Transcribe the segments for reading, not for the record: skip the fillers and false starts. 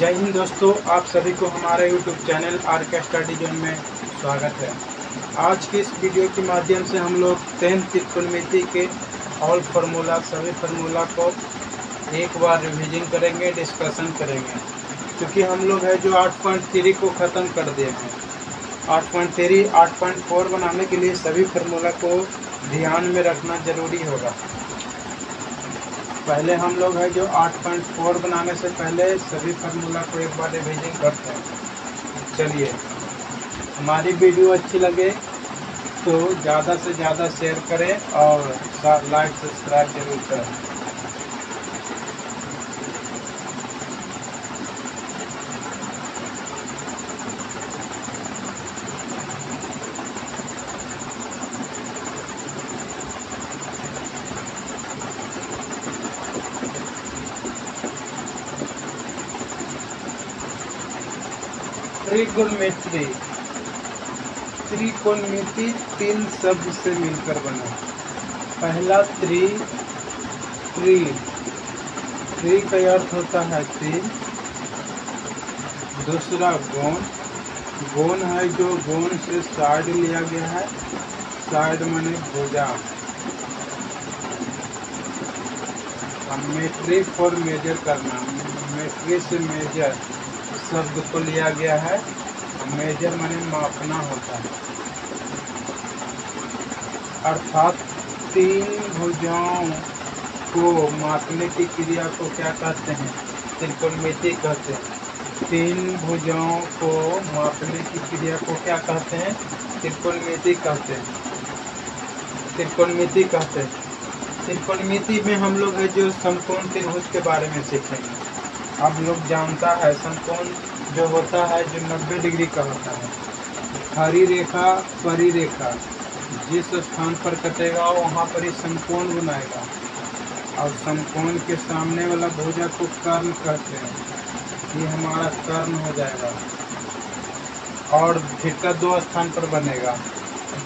जय हिंद दोस्तों, आप सभी को हमारे YouTube channel R K. Study zone में स्वागत है। आज की इस वीडियो के माध्यम से हम लोग 10th त्रिकोणमिति के ऑल फार्मूला सभी फार्मूला को एक बार रिवीजन करेंगे, डिस्कशन करेंगे। क्योंकि हम लोग है जो 8.3 को ख़त्म कर दिए हैं। 8.3 8.4 बनाने के लिए सभी फार्मूला को ध्यान में रखना ज़रूरी होगा। पहले हम लोग है जो 8.4 बनाने से पहले सभी फार्मूला को एक बार रिवीजन करते हैं। चलिए, हमारी वीडियो अच्छी लगे तो ज़्यादा से ज़्यादा शेयर करें और लाइक सब्सक्राइब जरूर करें। त्रिकोणमिति तीन शब्द से मिलकर बना। पहला त्रि का अर्थ होता है तीन। दूसरा गोण है जो गोण से साइड लिया गया है, साइड माने भुजा। मेट्रिक फॉर मेजर करना, मेट्रिक से मेजर शब्द को लिया गया है। मेजर माने मापना होता है, अर्थात तीन भुजाओं को मापने की क्रिया को क्या कहते हैं? त्रिकोणमिति कहते हैं। तीन भुजाओं को मापने की क्रिया को क्या कहते हैं? त्रिकोणमिति कहते हैं। त्रिकोणमिति में हम लोग है जो समकोण त्रिभुज के बारे में सीखेंगे। आप लोग जानता है समकोण जो होता है जो 90 डिग्री का होता है। हरी रेखा परिरेखा जिस स्थान पर कटेगा वहाँ पर ही समकोण बनाएगा, और समकोण के सामने वाला भुजा को कर्ण कहते हैं। ये हमारा कर्ण हो जाएगा। और थीटा दो स्थान पर बनेगा।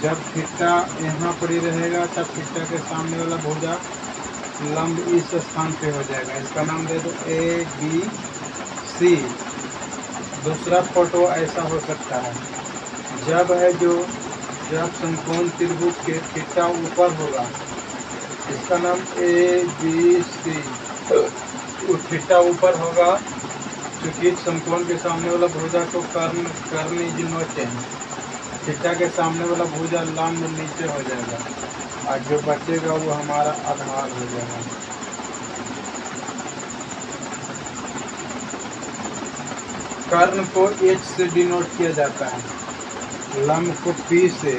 जब थीटा यहाँ पर ही रहेगा तब थीटा के सामने वाला भुजा लंब इस स्थान पे हो जाएगा। इसका नाम दे दो ABC। दूसरा फोटो ऐसा हो सकता है जब समकोण त्रिभुज के थीटा ऊपर होगा, इसका नाम ABC। थीटा ऊपर होगा क्योंकि समकोण के सामने वाला भुजा को कर्ण नीचे है। थीटा के सामने वाला भुजा लंब नीचे हो जाएगा और जो बचेगा वो हमारा आधार हो जाएगा। कर्ण को H से डिनोट किया जाता है, लंब को P से,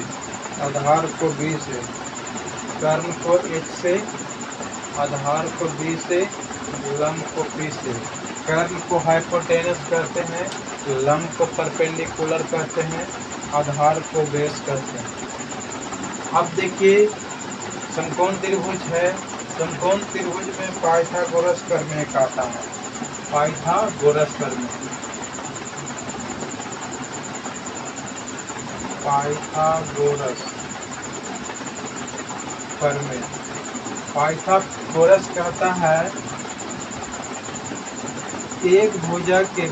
आधार को B से। कर्ण को H से, आधार को B से, लंब को P से। कर्ण को हाइपोटेनस कहते हैं, लंब को परपेंडिकुलर कहते हैं, आधार को बेस कहते हैं। अब देखिए, समकोण त्रिभुज है। समकोण त्रिभुज में पाइथागोरस प्रमेय का आता है। पाइथागोरस प्रमेय पाइथागोरस कहता है एक भुजा के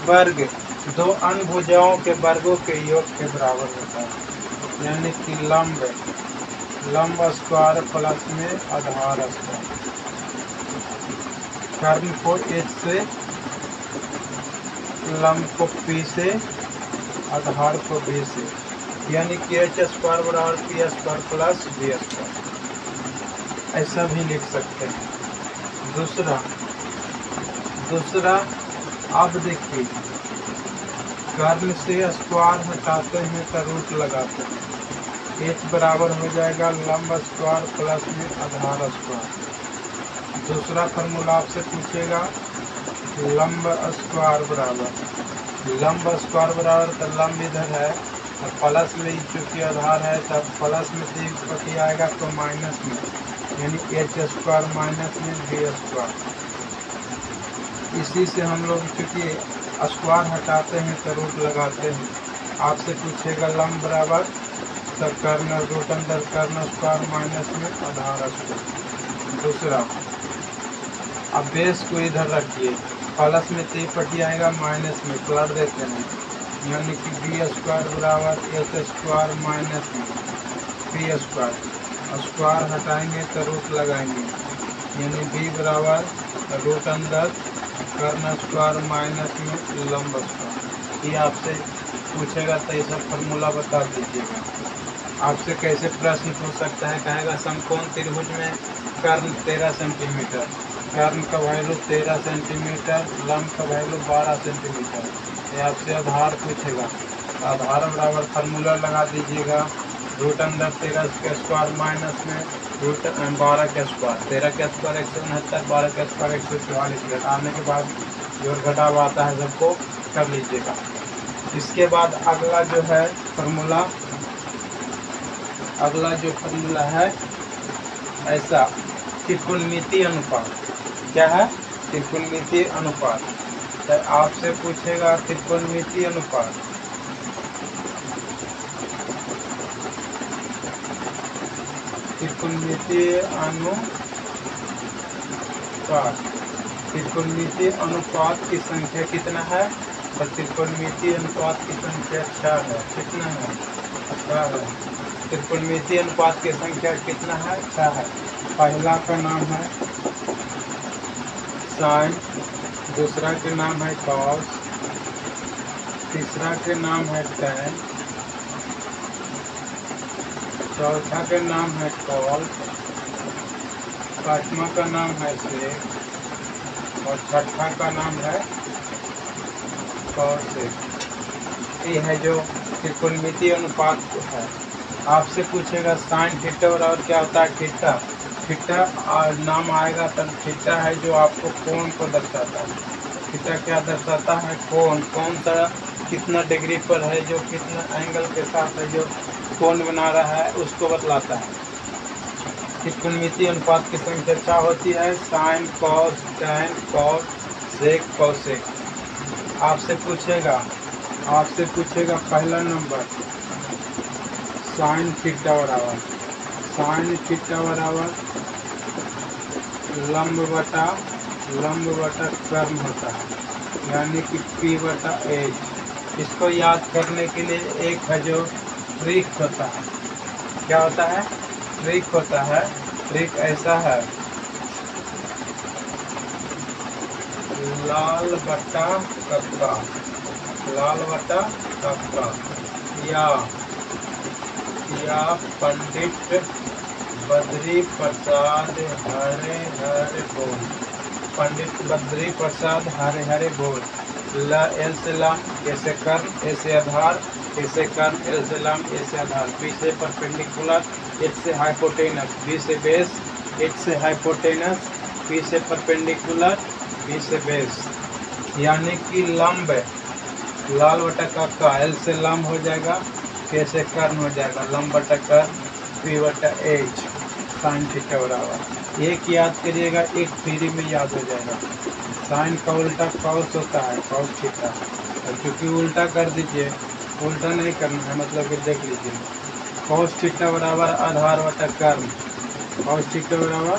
वर्ग दो अन्य भुजाओं के वर्गों के योग के बराबर होता है। यानी कि लंब स्क्वायर प्लस में आधार स्क्वायर। कर्ण को H से, लंब को P से, आधार को B से। यानी कि H स्क्वायर बराबर P square plus B square. ऐसा भी लिख सकते हैं। दूसरा अब देखिए, कर्ण से स्क्वायर हटाते हैं तो रूट लगाते हैं। H बराबर हो जाएगा लंब स्क्वायर प्लस में आधार स्क्वायर। दूसरा फार्मूला आपसे पूछेगा लंब स्क्वायर बराबर तो लंब इधर है और प्लस में चूँकि आधार है तब प्लस में 3 पति आएगा तो माइनस में, यानी H स्क्वायर माइनस में B स्क्वायर। इसी से हम लोग चूँकि स्क्वायर हटाते हैं तो रूट लगाते हैं। आपसे पूछेगा लंब बराबर तो कर्ण रूट अंदर कर्ण स्क्वायर माइनस में आधार स्क्वायर। दूसरा अब बेस को इधर रखिए, प्लस में 3 पट्टी आएगा, माइनस में पलट देते हैं, यानी कि बी स्क्वायर बराबर एस स्क्वायर माइनस में बी स्क्वायर। स्क्वायर हटाएंगे तो रूट लगाएंगे, यानी बी बराबर रूट अंदर कर्ण स्क्वायर माइनस में लंब स्क्वायर। ये आपसे पूछेगा तो ये सब फार्मूला बता दीजिएगा। आपसे कैसे प्रश्न पूछ सकता है, कहेगा समकोण त्रिभुज में कर्ण 13 सेंटीमीटर, कर्ण का वैल्यू 13 सेंटीमीटर, लंब का वैल्यू 12 सेंटीमीटर। ये आपसे आधार पूछेगा, आधार बराबर फार्मूला लगा दीजिएगा, रूट अंदर 13 के स्क्वायर माइनस में रूट 12 के स्क्वायर, 13 के स्क्वायर 169, 12 के स्क्वायर 144। घटाने के बाद जो घटाव आता है सबको कर लीजिएगा। इसके बाद अगला जो है फार्मूला, अगला जो फार्मूला है ऐसा, त्रिकोणमितीय अनुपात। क्या है? त्रिकोणमितीय अनुपात। तो आपसे पूछेगा त्रिकोणमितीय अनुपात, त्रिकोणमितीय अनुपात, त्रिकोणमितीय अनुपात की संख्या कितना है? तो त्रिकोणमितीय अनुपात की संख्या 6 है। कितना है? 6 है। त्रिकोणमितीय अनुपात की संख्या कितना है? 6 है। पहला का नाम है साइन, दूसरा के नाम है कॉस, तीसरा के नाम है टैन, चौथा के नाम है कॉल, पांचवा का नाम है सेक और छठा का नाम है कॉसेक। ये है जो त्रिकोणमितीय अनुपात है। आपसे पूछेगा साइन थीटा बराबर क्या होता है? थीटा, थीटा नाम आएगा तब थीटा है जो आपको कोण को दर्शाता है। थीटा क्या दर्शाता है? कोण। कौन सा कितना डिग्री पर है, जो कितना एंगल के साथ है जो कोण बना रहा है उसको बतलाता है। त्रिकोणमितीय अनुपात की संख्या क्या होती है? साइन, कॉस, टैन, कॉस, सेक, कॉसेक। आपसे पूछेगा पहला नंबर साइन थीटा बराबर, साइन थीटा बराबर लंब बटा कर्म होता है, यानी कि P बटा H। इसको याद करने के लिए एक है जो ट्रिक होता है। क्या होता है? ट्रिक होता है। ट्रिक ऐसा है, लाल बटा कक्का, लाल बटा कक्का, या पंडित बद्री प्रसाद हरे हरे बोल, पंडित बद्री प्रसाद हरे हरे बोल। एल से लम, ऐसे कर्ण, ऐसे आधार, ऐसे कर्ण, एल से लम, ऐसे आधार, बी से परपेंडिकुलर, एच से हाइपोटेनस, बी से बेस, एच से हाइपोटेनस, बी से परपेंडिकुलर, बी से बेस। यानी कि लंब लाल बटा कक्का, एल से लम हो जाएगा, के से कर्ण हो जाएगा, लंब बटा कर्ण, पी बटा एच, साइन थीटा बराबर। एक याद करिएगा, एक थ्योरी में याद हो जाएगा। साइन का उल्टा कॉस होता है, कॉस थीटा। और चूंकि उल्टा कर दीजिए, उल्टा नहीं करना है, मतलब कि देख लीजिए, कॉस थीटा बराबर आधार बटा कर्ण, कॉस थीटा बराबर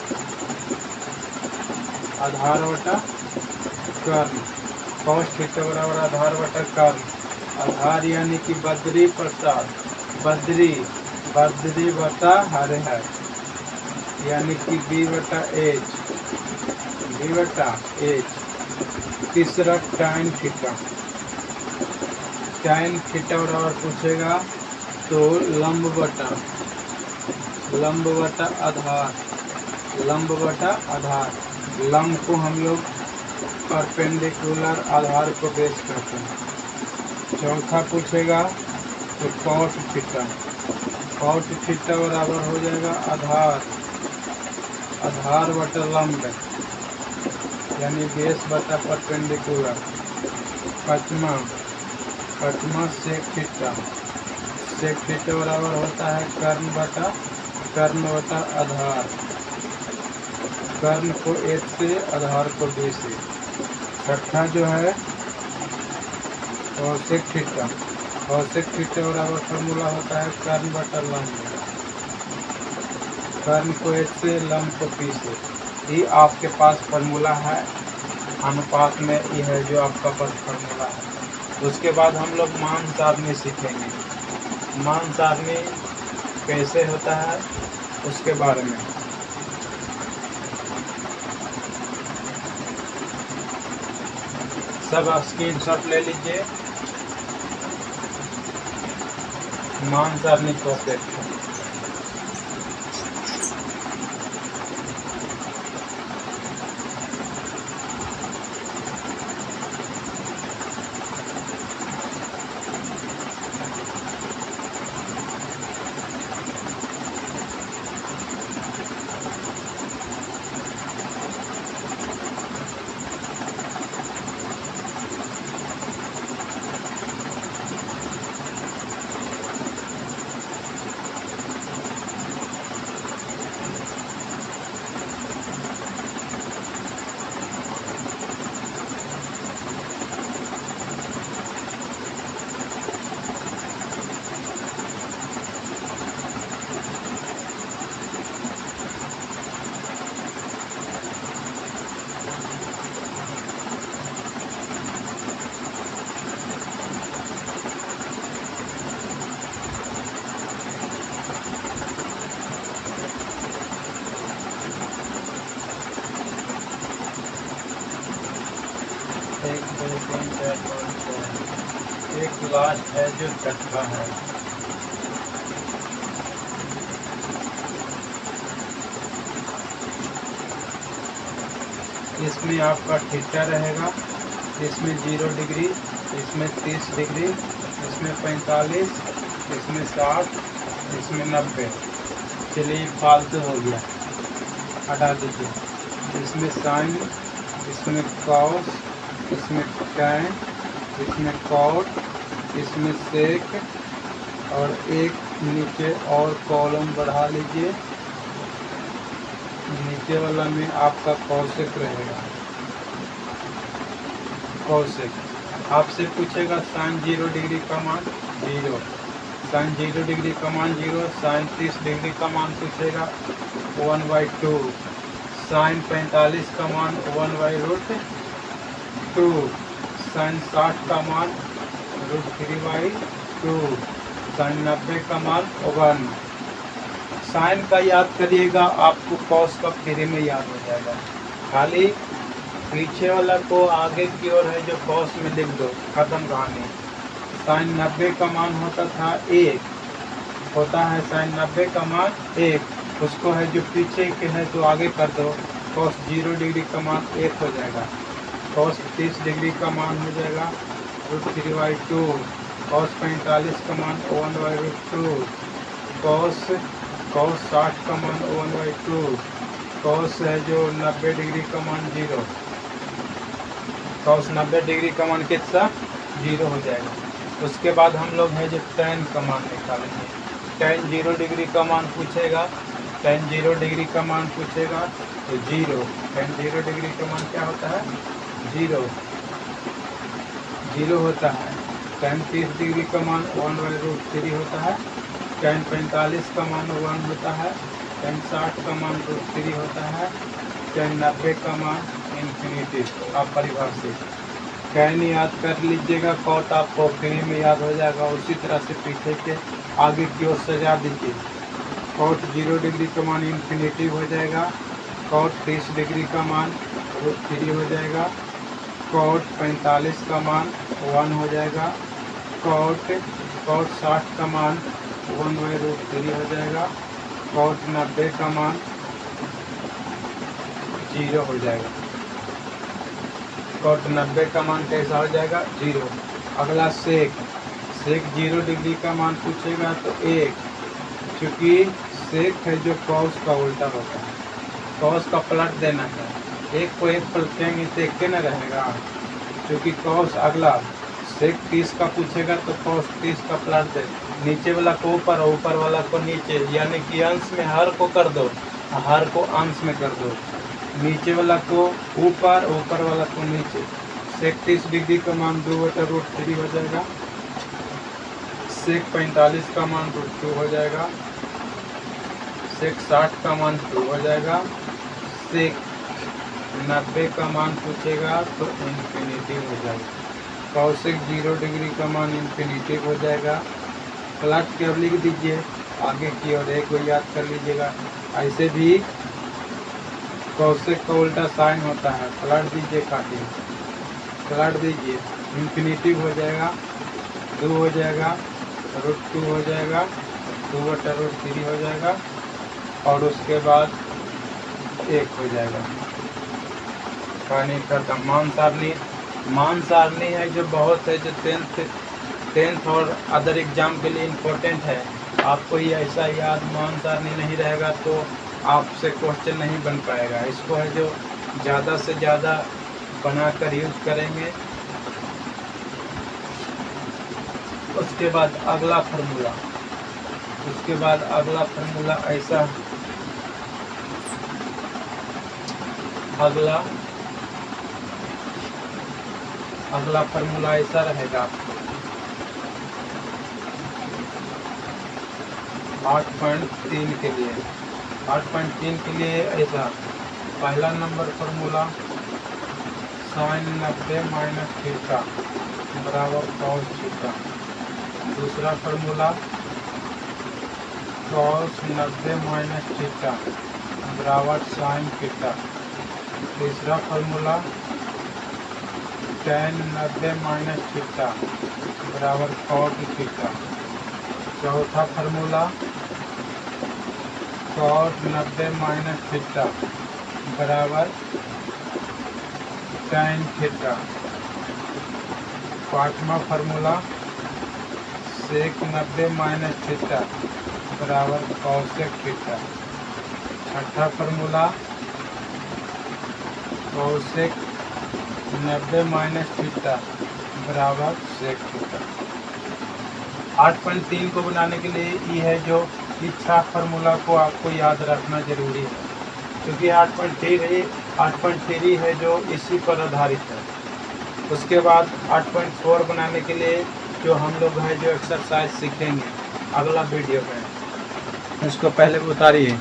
आधार बटा कर्ण, कॉस थीटा बराबर आधार बटा कर्ण। आधार यानी कि बद्री प्रसाद, बद्री बटा हरे हर, यानी कि बी बटा एच, बी बटा एच। तीसरा टाइन थीटा, टाइन थीटा बराबर पूछेगा तो लंब बटा आधार, लंब बटा आधार। लंब को हम लोग परपेंडिकुलर, आधार को बेस करते हैं। चौथा पूछेगा तो कॉस थीटा, कॉस थीटा बराबर हो जाएगा आधार बटा लंब, यानी बेस बटा परपेंडिकुलर। पाँचवा सेक थीटा, सेक थीटा बराबर होता है कर्ण बटा आधार, कर्ण को एक से, आधार को बी से। छठा जो है कॉसेक थीटा, कॉसेक थीटा बराबर फार्मूला होता है कर्ण बटा लंब, कर्ण को एच से, लंब को पी से। ये आपके पास फार्मूला है, अनुपात में ये है जो आपका पास फार्मूला है। उसके बाद हम लोग मान सारणी सीखेंगे, मान सारणी कैसे होता है उसके बारे में। सब स्क्रीनशॉट ले लीजिए मान सारणी प्रोसेस। एक लास्ट है जो छठवा है, इसमें आपका थीटा रहेगा, इसमें 0 डिग्री, इसमें 30 डिग्री, इसमें 45, इसमें 60, इसमें 90। चलिए फालतू हो गया, हटा दीजिए। इसमें साइन, इसमें कॉस, इसमें टैन, इसमें कॉट, इसमें सेक, और एक नीचे और कॉलम बढ़ा लीजिए, नीचे वाला में आपका कॉसेक रहेगा। कॉसेक आपसे पूछेगा साइन 0 डिग्री का मान 0, साइन 0 डिग्री का मान 0, साइन 30 डिग्री का मान पूछेगा 1/2, साइन 45 का मान 1/√2, साइन 60 का मान √3/2, साइन 90 का मान 1। साइन का याद करिएगा, आपको कॉस का फ्री में याद हो जाएगा। खाली पीछे वाला को आगे की ओर है जो कॉस में लिख दो, खत्म कहानी। साइन 90 का मान होता था 1, होता है साइन 90 का मान 1, उसको है जो पीछे के है तो आगे कर दो, कॉस 0 डिग्री का मान 1 हो जाएगा, कॉस 30 डिग्री का मान हो जाएगा √3/2, कॉस 45 का मान 1/√2, कॉस 60 का मान 1/2, कॉस है जो 90 डिग्री का मान 0, कॉस 90 डिग्री का मान कितना 0 हो जाएगा। उसके बाद हम लोग है जो टैन का मान निकालेंगे। टैन 0 डिग्री का मान पूछेगा, टैन 0 डिग्री का मान पूछेगा तो 0, टैन 0 डिग्री का मान क्या होता है 0 होता है। टैन 30 डिग्री का मान 1/√3 होता है, टैन 45 का मान 1 होता है, टैन 60 का मान √3 होता है, टैन 90 का मान इन्फिनिटी। आप परिभाषित टैन याद कर लीजिएगा, कॉट आपको फ्री में याद हो जाएगा। उसी तरह से पीछे के आगे की ओर सजा दीजिए। कॉट 0 डिग्री का मान इन्फिनिटी हो जाएगा, कॉट 30 डिग्री का मान √3 हो जाएगा, कॉट 45 का मान 1 हो जाएगा, कॉट 60 का मान 1/√3 हो जाएगा, कॉट 90 का मान 0 हो जाएगा। कॉट 90 का मान कैसा हो जाएगा 0। अगला सेक, सेक 0 डिग्री का मान पूछेगा तो 1, चूँकि सेक है जो कॉस का उल्टा होता है, कॉस का पलट देना है, 1 को 1 पलटेंगे तो 1 न रहेगा। क्योंकि कॉस अगला सेक 30 का पूछेगा तो कॉस 30 का पलट दे, नीचे वाला को ऊपर और ऊपर वाला को नीचे, यानी कि अंश में हर को कर दो, हर को अंश में कर दो, नीचे वाला को ऊपर, ऊपर वाला को नीचे। सेक 30 डिग्री का मान 2/√3 हो जाएगा, सेक 45 का मान √2 हो जाएगा, सेक 60 का मान 2 हो जाएगा, सेक 90 का मान पूछेगा तो इन्फिनिटिव हो जाएगा। कॉसेक 0 डिग्री का मान इन्फिनिटिव हो जाएगा। प्लस के अब लिख दीजिए आगे की और एक को याद कर लीजिएगा। ऐसे भी कॉसेक का उल्टा साइन होता है, पलट दीजिए, काटिए, पलट दीजिए, इन्फिनिटिव हो जाएगा, 2 हो जाएगा, √2 हो जाएगा, 2/√3 हो जाएगा और उसके बाद 1 हो जाएगा। कहानी खत्म। मान सारणी है जो बहुत है, जो 10th और अदर एग्जाम के लिए इम्पोर्टेंट है। आपको ये ऐसा याद मान सारणी नहीं रहेगा तो आपसे क्वेश्चन नहीं बन पाएगा। इसको है जो ज़्यादा से ज़्यादा बनाकर यूज करेंगे। उसके बाद अगला फार्मूला ऐसा, अगला फार्मूला ऐसा रहेगा। 8.3 के लिए ऐसा, पहला नंबर फार्मूला sin 90 - थीटा बराबर cos थीटा। दूसरा फार्मूला cos 90 - थीटा बराबर sin थीटा। तीसरा फार्मूला tan 90 - थीटा बराबर cot थीटा। चौथा फार्मूला cos 90 - थीटा बराबर tan थीटा। पाँचवा फार्मूला sec 90 - थीटा बराबर cosec थीटा। छठा फार्मूला cosec 90 - थीटा बराबर sec थीटा। 8.3 को बनाने के लिए ये है जो इच्छा फार्मूला को आपको याद रखना जरूरी है, क्योंकि 8.3 है जो इसी पर आधारित है। उसके बाद 8.4 बनाने के लिए जो हम लोग हैं जो एक्सरसाइज सीखेंगे अगला वीडियो में, उसको पहले उतारिए।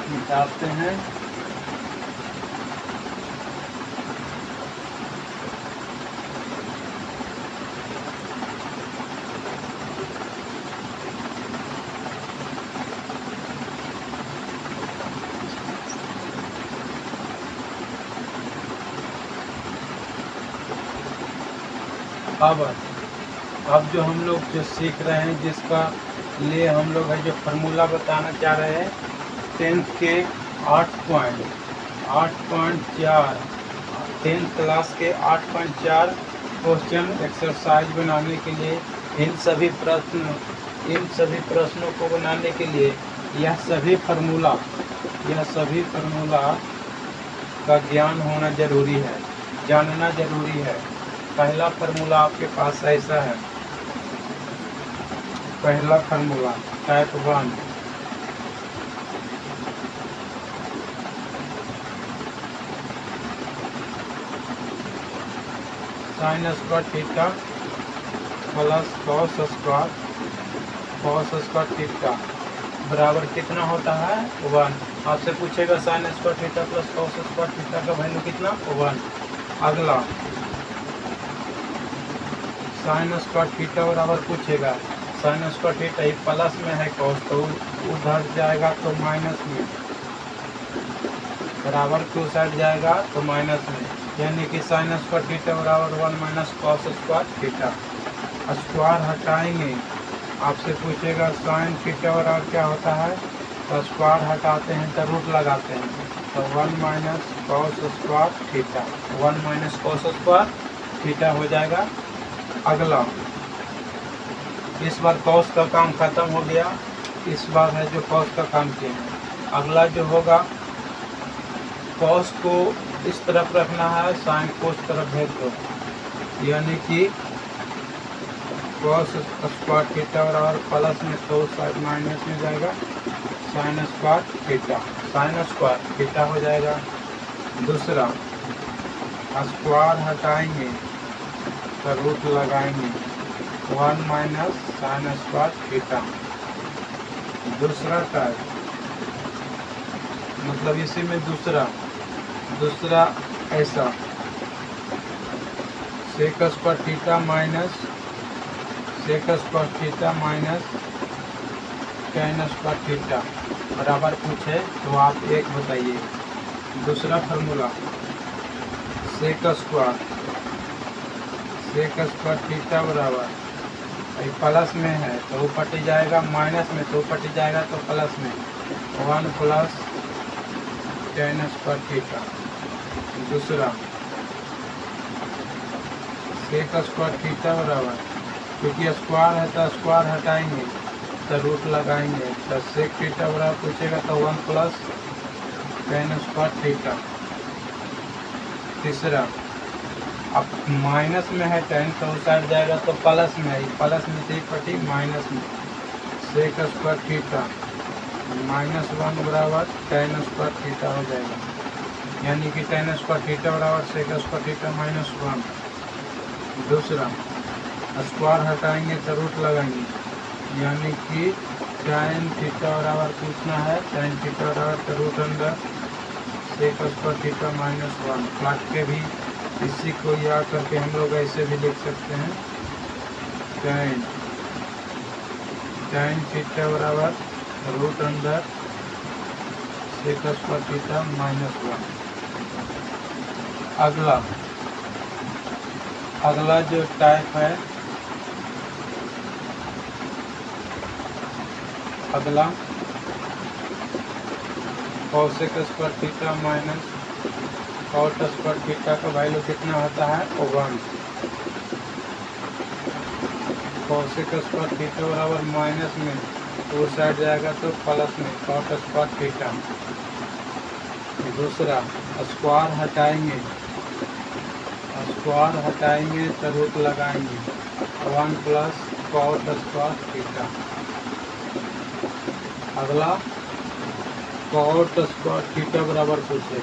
निकालते हैं। अब जो हम लोग जो सीख रहे हैं, जिसका लिए हम लोग है जो फार्मूला बताना चाह रहे हैं 10th के 8.4 10th क्लास के 8.4 क्वेश्चन एक्सरसाइज बनाने के लिए इन सभी प्रश्नों को बनाने के लिए यह सभी फार्मूला का ज्ञान होना जरूरी है, जानना जरूरी है। पहला फार्मूला आपके पास ऐसा है। पहला formula type 1 sin square theta plus cos square theta बराबर कितना होता है 1। आपसे पूछेगा sin square theta plus cos square theta का वैल्यू कितना 1। अगला sin स्क्वायर थीटा बराबर पूछेगा, sin स्क्वायर थीटा ही प्लस में है cos, तो उधर जाएगा तो माइनस में, बराबर टू साइड जाएगा तो माइनस में, यानी कि sin स्क्वायर थीटा बराबर 1 - cos स्क्वायर थीटा। स्क्वायर हटाएंगे, आपसे पूछेगा sin थीटा बराबर क्या होता है, तो स्क्वायर हटाते हैं तो रूट लगाते हैं, तो 1 - cos square theta, 1 - cos square theta हो जाएगा। अगला, इस बार cos का काम खत्म हो गया, इस बार है जो cos का काम किए हैं। अगला जो होगा cos को इस तरफ रखना है, sin को इस तरफ भेज दो, यानी कि cos स्क्वायर थीटा बराबर प्लस में तो साइड माइनस में जाएगा sin स्क्वायर थीटा हो जाएगा। दूसरा स्क्वायर हटाएंगे तो का रूट लगाएंगे 1 माइनस साइन स्क्वायर थीटा। दूसरा टाइप मतलब इसी में दूसरा ऐसा sec square theta minus tan square theta बराबर पूछे तो आप एक बताइए। दूसरा फार्मूला सेक स्क्वायर थीटा बराबर प्लस में है तो वो पटी जाएगा, माइनस में तो पटी जाएगा तो प्लस में 1 प्लस टेन स्क्वायर थीटा। दूसरा सेक स्क्वायर थीटा बराबर, क्योंकि स्क्वायर है तो स्क्वायर हटाएंगे तो रूट लगाएंगे तो सेक थीटा बराबर पूछेगा तो 1 प्लस टेन स्क्वायर थीटा। तीसरा अब माइनस में है टेन तो उस साइड जाएगा तो प्लस में है, प्लस में थी पटी माइनस में सेक स्क्वायर थीटा -1 बराबर टेन स्क्वायर थीटा हो जाएगा, यानी कि टेन स्क्वायर थीटा बराबर सेक स्क्वायर थीटा -1। दूसरा स्क्वायर हटाएंगे तो रूट लगाएंगे, यानी कि टेन थीटा बराबर पूछना है, टेन थीटा बराबर तो रूट अंदर सेक स्क्वायर थीटा -1। प्लॉट के भी इसी को याद करके हम लोग ऐसे भी लिख सकते हैं, टेन थीटा बराबर रूट अंदर सेक स्क्वायर थीटा -1। अगला जो टाइप है, अगला cosec square theta minus cot square theta का वैल्यू कितना होता है 1। कॉसेक स्क्वायर थीटा बराबर माइनस में वो साइड जाएगा तो प्लस में कॉट स्क्वायर थीटा। दूसरा स्क्वायर हटाएंगे तो रूट लगाएंगे 1 प्लस कॉट स्क्वायर थीटा। अगला कॉट स्क्वायर थीटा बराबर पूछे,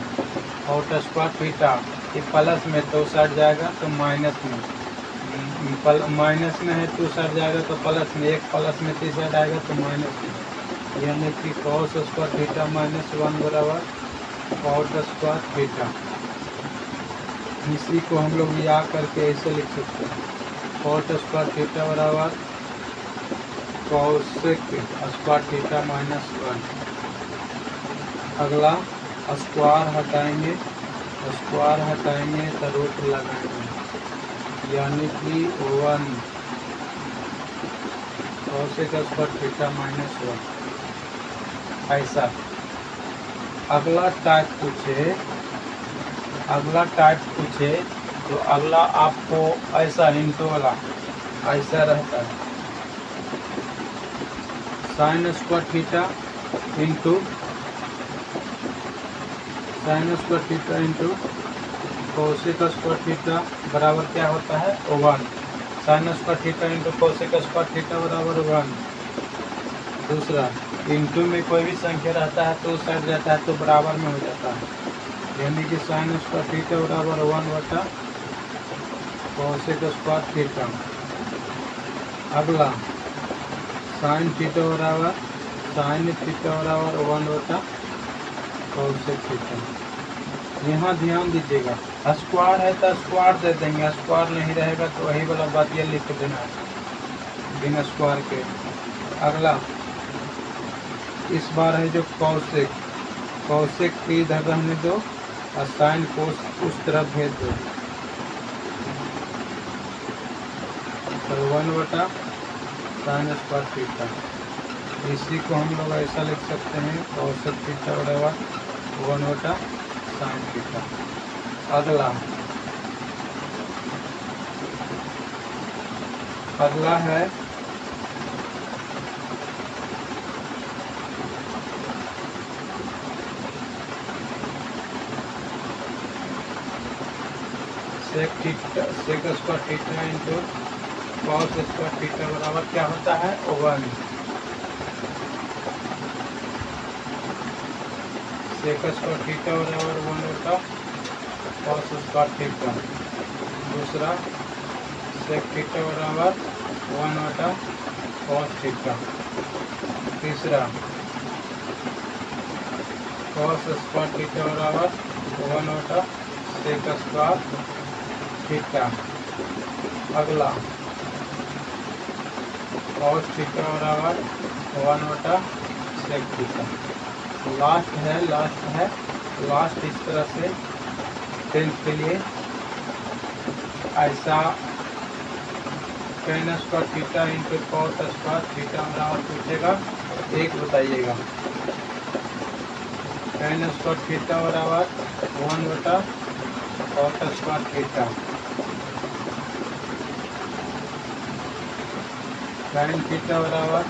कॉट स्क्वायर थीटा ये प्लस में तो साइड जाएगा तो माइनस में, माइनस में है तो साइड जाएगा तो प्लस में, एक प्लस में तीन साइड आएगा तो माइनस में, यानी कि कॉस स्क्वायर थीटा -1 बराबर कॉट स्क्वायर थीटा। इसी को हम लोग या करके ऐसे लिख सकते हैं, कॉट स्क्वायर थीटा बराबर कॉसेक स्क्वायर थीटा -1। अगला स्क्वायर हटाएंगे तो रूट लगाएंगे, यानी कि 1 कॉसेक स्क्वायर थीटा -1 ऐसा। अगला टाइप पूछे तो अगला आपको ऐसा इंटू वाला ऐसा रहता है, sign square theta into cosec square theta बराबर क्या होता है 1। Sign square theta into cosec square theta बराबर 1। दूसरा इंटू में कोई भी संख्या रहता है तो उस साइड रहता है तो बराबर में हो जाता है, यानी कि साइन स्क्वायर थीटा बराबर 1 बटा कोसेक स्क्वायर थीटा। अगला साइन थीटा बराबर 1 बटा कोसेक थीटा। यहाँ ध्यान दीजिएगा, स्क्वायर है तो स्क्वायर दे देंगे, स्क्वायर नहीं रहेगा तो वही वाला बात ये लिख देना है बिना स्क्वायर के। अगला इस बार है जो कौशिक की इधर रहने दो और साइन को उस तरफ भेज दो, तो 1 बटा साइन स्क्वायर थीटा। इसी को हम लोग ऐसा लिख सकते हैं, कौशिक थीटा बराबर 1 बटा साइन थीटा। अगला है sec square theta into cos square theta बराबर क्या होता है 1। सेक स्क्वायर थीटा बराबर 1 बटा कॉस स्क्वायर थीटा। दूसरा सेक थीटा बराबर 1 बटा कॉस थीटा। तीसरा कॉस स्क्वायर थीटा बराबर 1 बटा सेक स्क्वायर थीटा। अगला कॉस थीटा बराबर 1 बटा सेक थीटा। लास्ट इस तरह से 10th के लिए ऐसा tan square theta into cos square theta बराबर पूछेगा, एक बताइएगा। tan स्क्वायर थीटा बराबर 1 बटा cos square theta. Sine theta बराबर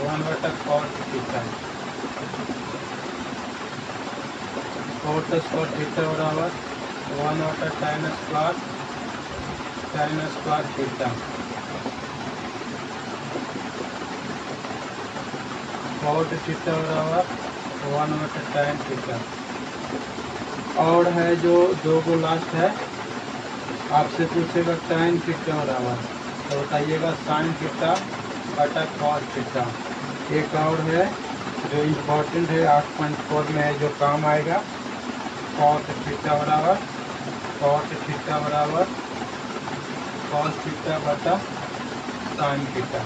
1 बटा cos theta. Cos square theta बराबर 1 बटा tan square theta. Cot theta बराबर 1 बटा tan थीटा। और है जो दो को लास्ट है, आपसे पूछेगा tan थीटा बराबर, तो बताइएगा साइन थीटा बटा कॉस थीटा। एक और है जो इम्पोर्टेंट है 8.4 में है, जो काम आएगा। कॉस थीटा बराबर कॉस थीटा बटा साइन थीटा।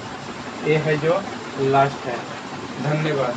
ये है जो लास्ट है। धन्यवाद।